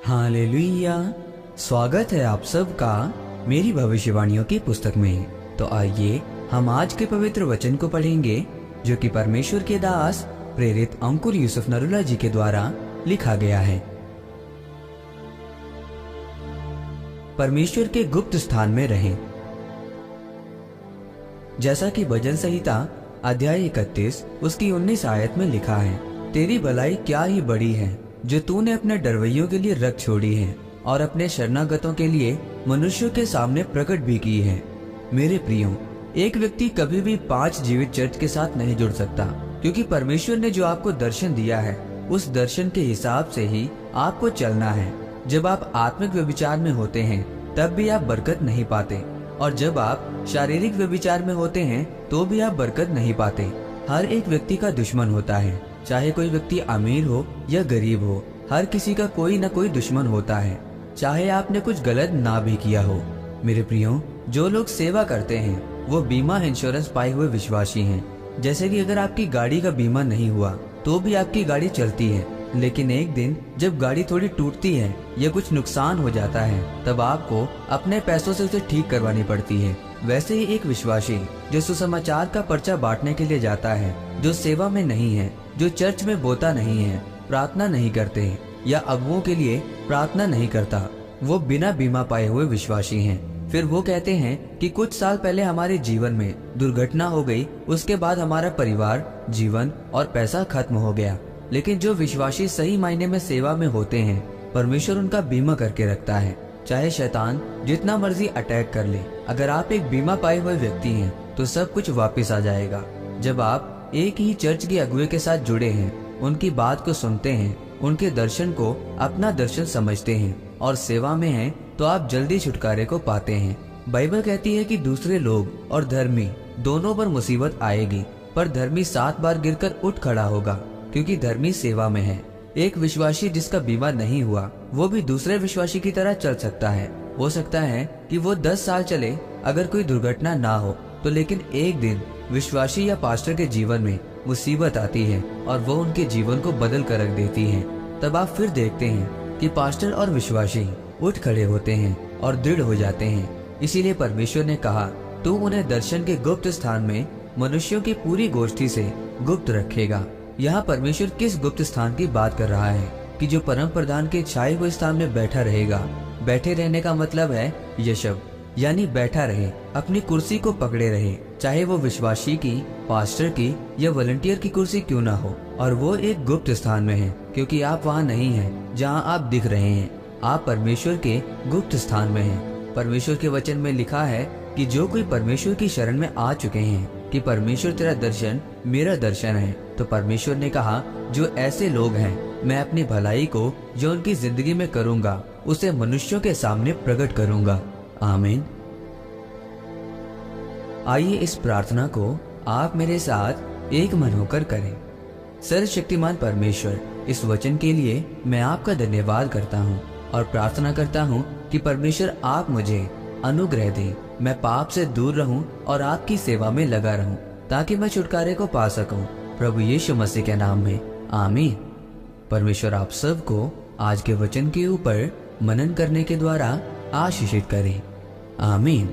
Hallelujah. स्वागत है आप सबका मेरी भविष्यवाणियों की पुस्तक में। तो आइए हम आज के पवित्र वचन को पढ़ेंगे जो कि परमेश्वर के दास प्रेरित अंकुर यूसुफ नरूला जी के द्वारा लिखा गया है। परमेश्वर के गुप्त स्थान में रहें। जैसा कि भजन संहिता अध्याय 31 उसकी 19 आयत में लिखा है, तेरी भलाई क्या ही बड़ी है जो तूने अपने डरवैयों के लिए रख छोड़ी है और अपने शरणागतों के लिए मनुष्यों के सामने प्रकट भी की है। मेरे प्रियो, एक व्यक्ति कभी भी 5 जीवित चर्च के साथ नहीं जुड़ सकता, क्योंकि परमेश्वर ने जो आपको दर्शन दिया है उस दर्शन के हिसाब से ही आपको चलना है। जब आप आत्मिक व्यभिचार में होते हैं तब भी आप बरकत नहीं पाते, और जब आप शारीरिक व्यभिचार में होते हैं तो भी आप बरकत नहीं पाते। हर एक व्यक्ति का दुश्मन होता है, चाहे कोई व्यक्ति अमीर हो या गरीब हो, हर किसी का कोई न कोई दुश्मन होता है, चाहे आपने कुछ गलत ना भी किया हो। मेरे प्रियो, जो लोग सेवा करते हैं वो बीमा इंश्योरेंस पाए हुए विश्वासी हैं। जैसे कि अगर आपकी गाड़ी का बीमा नहीं हुआ तो भी आपकी गाड़ी चलती है, लेकिन एक दिन जब गाड़ी थोड़ी टूटती है या कुछ नुकसान हो जाता है तब आपको अपने पैसों से उसे ठीक करवानी पड़ती है। वैसे ही एक विश्वासी जो सुसमाचार का पर्चा बांटने के लिए जाता है, जो सेवा में नहीं है, जो चर्च में बोता नहीं है, प्रार्थना नहीं करते या अगुओं के लिए प्रार्थना नहीं करता, वो बिना बीमा पाए हुए विश्वासी हैं। फिर वो कहते हैं कि कुछ साल पहले हमारे जीवन में दुर्घटना हो गई, उसके बाद हमारा परिवार, जीवन और पैसा खत्म हो गया। लेकिन जो विश्वासी सही मायने में सेवा में होते हैं, परमेश्वर उनका बीमा करके रखता है। चाहे शैतान जितना मर्जी अटैक कर ले, अगर आप एक बीमा पाए हुए व्यक्ति हैं तो सब कुछ वापस आ जाएगा। जब आप एक ही चर्च के अगुवे के साथ जुड़े हैं, उनकी बात को सुनते हैं, उनके दर्शन को अपना दर्शन समझते हैं और सेवा में हैं, तो आप जल्दी छुटकारे को पाते हैं। बाइबल कहती है कि दूसरे लोग और धर्मी दोनों पर मुसीबत आएगी, पर धर्मी 7 बार गिरकर उठ खड़ा होगा, क्योंकि धर्मी सेवा में है। एक विश्वासी जिसका बीमा नहीं हुआ वो भी दूसरे विश्वासी की तरह चल सकता है। हो सकता है कि वो 10 साल चले अगर कोई दुर्घटना ना हो तो, लेकिन एक दिन विश्वासी या पास्टर के जीवन में मुसीबत आती है और वो उनके जीवन को बदल कर रख देती है। तब आप फिर देखते हैं कि पास्टर और विश्वासी उठ खड़े होते हैं और दृढ़ हो जाते हैं। इसीलिए परमेश्वर ने कहा, तू उन्हें दर्शन के गुप्त स्थान में मनुष्यों की पूरी गोष्ठी से गुप्त रखेगा। यहाँ परमेश्वर किस गुप्त स्थान की बात कर रहा है कि जो परम प्रधान के छाए हुए स्थान में बैठा रहेगा। बैठे रहने का मतलब है यशब, यानी बैठा रहे, अपनी कुर्सी को पकड़े रहे, चाहे वो विश्वासी की, पास्टर की या वॉलंटियर की कुर्सी क्यों ना हो। और वो एक गुप्त स्थान में है, क्योंकि आप वहाँ नहीं हैं जहाँ आप दिख रहे हैं, आप परमेश्वर के गुप्त स्थान में हैं। परमेश्वर के वचन में लिखा है कि जो कोई परमेश्वर की शरण में आ चुके हैं कि परमेश्वर तेरा दर्शन मेरा दर्शन है, तो परमेश्वर ने कहा, जो ऐसे लोग हैं मैं अपनी भलाई को जो उनकी जिंदगी में करूंगा उसे मनुष्यों के सामने प्रकट करूंगा। आमीन। आइए इस प्रार्थना को आप मेरे साथ एक मन होकर करें। सर्वशक्तिमान परमेश्वर, इस वचन के लिए मैं आपका धन्यवाद करता हूँ और प्रार्थना करता हूँ कि परमेश्वर आप मुझे अनुग्रह दें, मैं पाप से दूर रहूं और आपकी सेवा में लगा रहूं, ताकि मैं छुटकारे को पा सकूं, प्रभु यीशु मसीह के नाम में, आमीन। परमेश्वर आप सबको आज के वचन के ऊपर मनन करने के द्वारा आशीषित करें, आमीन।